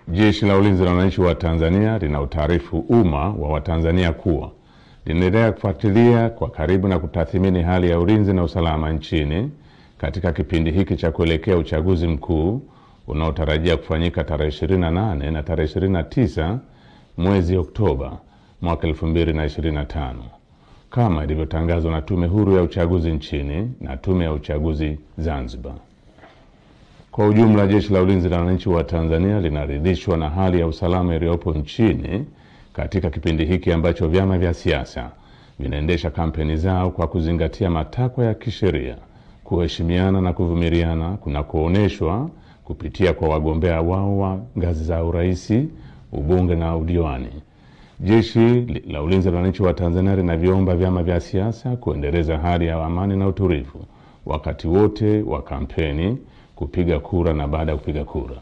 Jeshi la Ulinzi la Wananchi wa Tanzania linautaarifu umma wa Watanzania kuwa linaendelea kufuatilia kwa karibu na kutathmini hali ya ulinzi na usalama nchini katika kipindi hiki cha kuelekea uchaguzi mkuu unaotarajia kufanyika tarehe 28 na tarehe 29 mwezi Oktoba mwaka 2025 kama ilivyotangazwa na Tume Huru ya Uchaguzi nchini na Tume ya Uchaguzi Zanzibar. Kwa ujumla, Jeshi la Ulinzi la Wananchi wa Tanzania linaridhishwa na hali ya usalama iliyopo nchini katika kipindi hiki ambacho vyama vya siasa vinaendesha kampeni zao kwa kuzingatia matakwa ya kisheria, kuheshimiana na kuvumiliana kunakooneshwa kupitia kwa wagombea wao wa ngazi za urais, ubunge na udiwani. Jeshi la Ulinzi la Wananchi wa Tanzania linaviomba vyama vya siasa kuendeleza hali ya amani na utulivu wakati wote wa kampeni, kupiga kura na baada ya kupiga kura.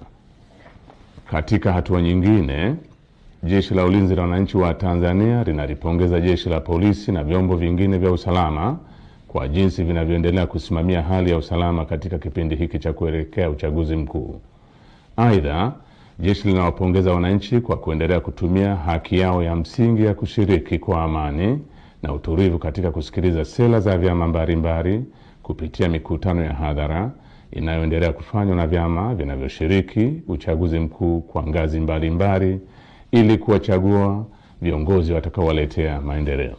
Katika hatua nyingine, Jeshi la Ulinzi la Wananchi wa Tanzania linalipongeza Jeshi la Polisi na vyombo vingine vya usalama kwa jinsi vinavyoendelea kusimamia hali ya usalama katika kipindi hiki cha kuelekea uchaguzi mkuu. Aidha, jeshi linawapongeza wananchi kwa kuendelea kutumia haki yao ya msingi ya kushiriki kwa amani na utulivu katika kusikiliza sera za vyama mbalimbali kupitia mikutano ya hadhara inayoendelea kufanywa na vyama vinavyoshiriki uchaguzi mkuu kwa ngazi mbalimbali ili kuwachagua viongozi watakaowaletea maendeleo.